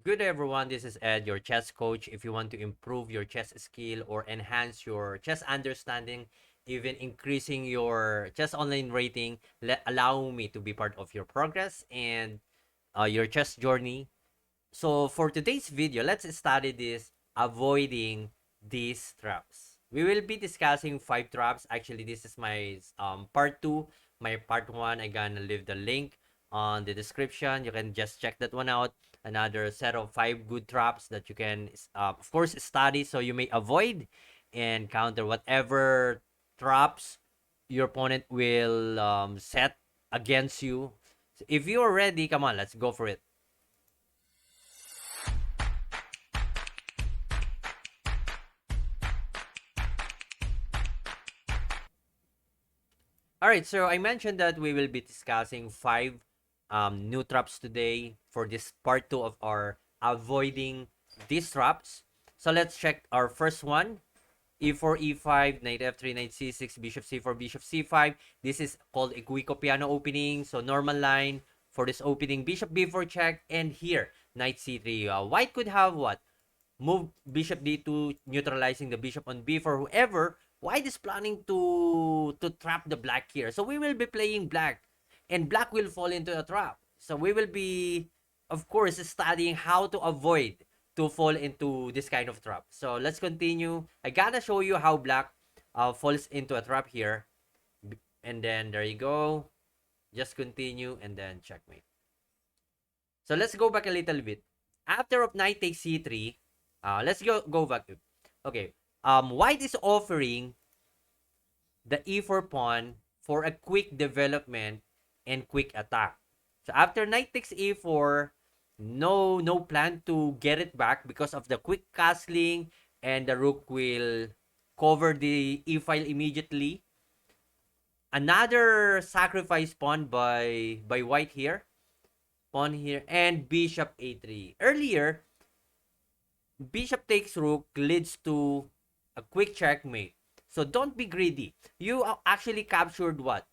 Good day, everyone. This is Ed, your chess coach. If you want to improve your chess skill or enhance your chess understanding, even increasing your chess online rating, allow me to be part of your progress and your chess journey. So for today's video, let's study this avoiding these traps. We will be discussing 5 traps. Actually, this is my part 2. My part 1, I'm gonna leave the link on the description. You can just check that one out. Another set of 5 good traps that you can, of course, study so you may avoid and counter whatever traps your opponent will set against you. So if you are ready, come on, let's go for it. All right, so I mentioned that we will be discussing 5 new traps today for this part 2 of our avoiding these traps. So let's check our first one. E4, E5, Knight F3, Knight C6, Bishop C4, Bishop C5. This is called a Guico piano opening. So normal line for this opening, Bishop B4 check, and here, Knight C3. White could have what? Move Bishop D2, neutralizing the Bishop on B4. Whoever, White is planning to trap the black here. So we will be playing black, and black will fall into a trap. So we will be, of course, studying how to avoid to fall into this kind of trap. So let's continue. I gotta show you how black falls into a trap here. And then there you go. Just continue and then checkmate. So let's go back a little bit. After of knight takes c3, let's go back. Okay. White is offering the e4 pawn for a quick development and quick attack. So after knight takes e4, no plan to get it back because of the quick castling, and the rook will cover the e file immediately. Another sacrifice pawn by white here. Pawn here and bishop a3. Earlier, bishop takes rook leads to a quick checkmate. So don't be greedy. You actually captured what?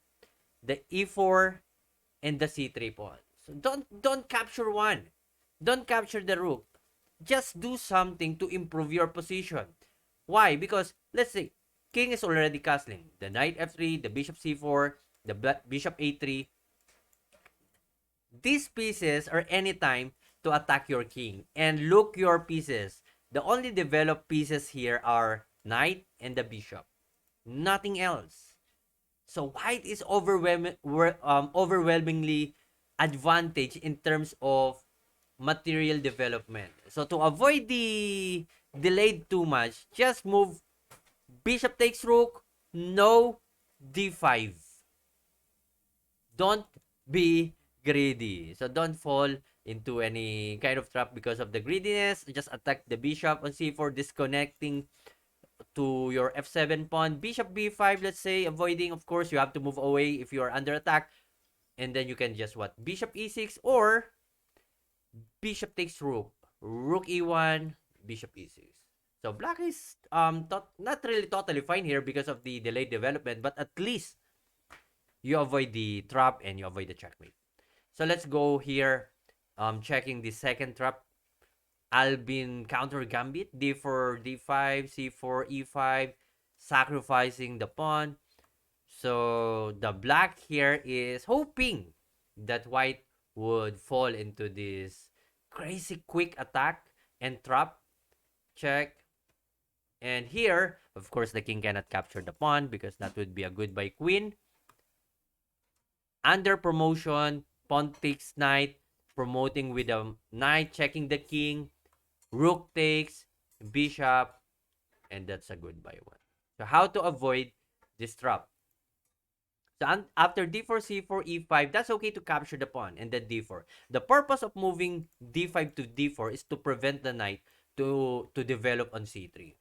The e4 and the c3 pawn. So don't capture one. Don't capture the rook. Just do something to improve your position. Why? Because let's say king is already castling. The knight f3, the bishop c4, the bishop a3. These pieces are anytime to attack your king. And look your pieces. The only developed pieces here are knight and the bishop. Nothing else. So white is overwhelmingly advantage in terms of material development. So to avoid the delayed too much, just move bishop takes rook, no d5. Don't be greedy. So don't fall into any kind of trap because of the greediness. Just attack the bishop on c4, disconnecting to your f7 pawn. Bishop b5, let's say, avoiding, of course, you have to move away if you are under attack. And then you can just what? Bishop e6 or bishop takes rook. Rook e1, bishop e6. So black is not really totally fine here because of the delayed development, but at least you avoid the trap and you avoid the checkmate. So let's go here, checking the second trap. Albin counter gambit, d4, d5, c4, e5, sacrificing the pawn. So the black here is hoping that white would fall into this crazy quick attack and trap. Check. And here, of course, the king cannot capture the pawn because that would be a goodbye queen. Under promotion, pawn takes knight, promoting with a knight, checking the king. Rook takes, bishop, and that's a goodbye one. So how to avoid this trap? So after d4, c4, e5, that's okay to capture the pawn and then d4. The purpose of moving d5 to d4 is to prevent the knight to develop on c3.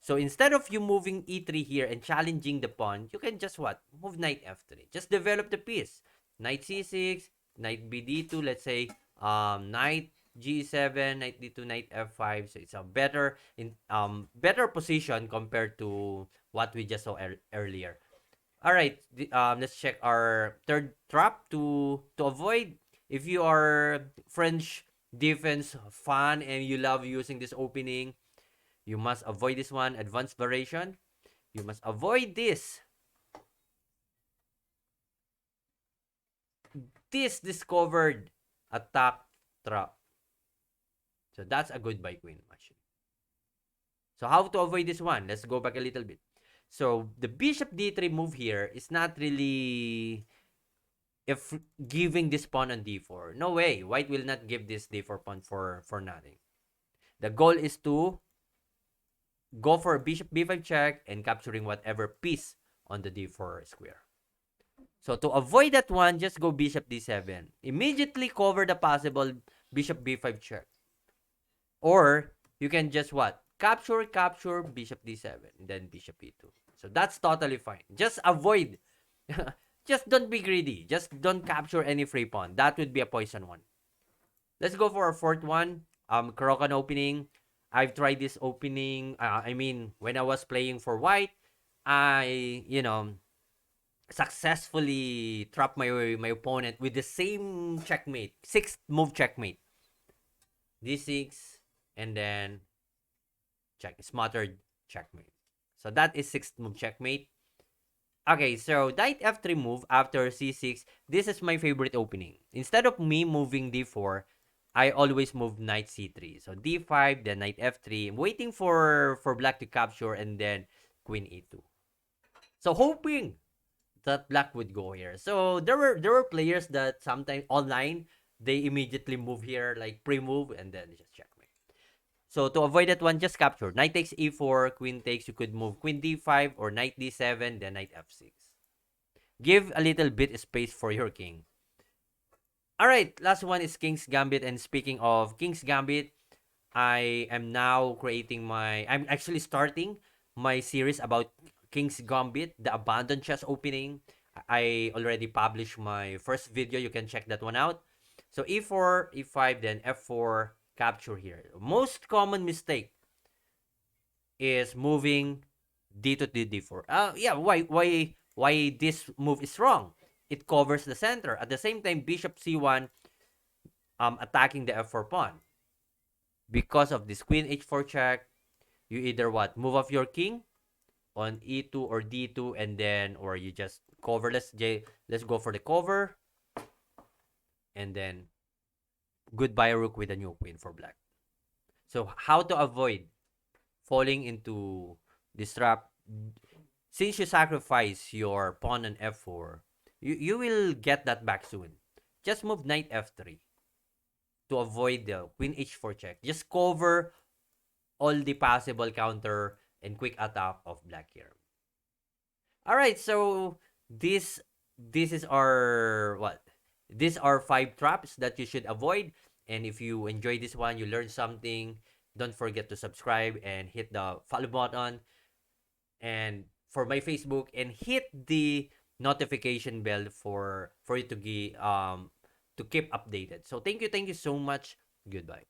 So instead of you moving e3 here and challenging the pawn, you can just what? Move knight f3. Just develop the piece. Knight c6, knight bd2, let's say knight g7, knight d2, knight f5. So it's a better position compared to what we just saw earlier. All right, let's check our third trap to avoid. If you are French defense fan and you love using this opening, you must avoid this one. Advanced variation, you must avoid this discovered attack trap. So that's a good buy queen machine. So how to avoid this one? Let's go back a little bit. So the bishop d3 move here is not really if giving this pawn on d4. No way. White will not give this d4 pawn for nothing. The goal is to go for bishop b5 check and capturing whatever piece on the d4 square. So to avoid that one, just go bishop d7. Immediately cover the possible bishop b5 check. Or you can just what? Capture bishop d7, then bishop e2. So that's totally fine. Just avoid. Just don't be greedy. Just don't capture any free pawn. That would be a poison one. Let's go for our fourth one. Caro-Kann opening. I've tried this opening. When I was playing for white, I, successfully trapped my opponent with the same checkmate. Sixth move checkmate. D6, and then smothered checkmate. So that is sixth move checkmate. Okay, so knight f3 move after c6. This is my favorite opening. Instead of me moving d4, I always move knight c3. So d5, then knight f3. I'm waiting for black to capture and then queen e2. So hoping that black would go here. So there were players that sometimes online they immediately move here like pre-move and then just checkmate. So to avoid that one, just capture. Knight takes e4, queen takes, you could move queen d5 or knight d7, then knight f6. Give a little bit space for your king. Alright, last one is King's Gambit. And speaking of King's Gambit, I'm actually starting my series about King's Gambit, the abandoned chess opening. I already published my first video. You can check that one out. So e4, e5, then f4, capture here. Most common mistake is moving d2 to d4. Why this move is wrong? It covers the center. At the same time, bishop c1 attacking the f4 pawn. Because of this queen h4 check, you either what? Move off your king on e2 or d2 and then or you just cover. Let's go for the cover. And then goodbye rook with a new queen for black. So how to avoid falling into this trap? Since you sacrifice your pawn on f4, you will get that back soon. Just move knight f3 to avoid the queen h4 check. Just cover all the possible counter and quick attack of black here. All right, so this is our what? These are 5 traps that you should avoid. And if you enjoy this one, you learned something, don't forget to subscribe and hit the follow button and for my Facebook and hit the notification bell for you to keep updated. So thank you so much. Goodbye.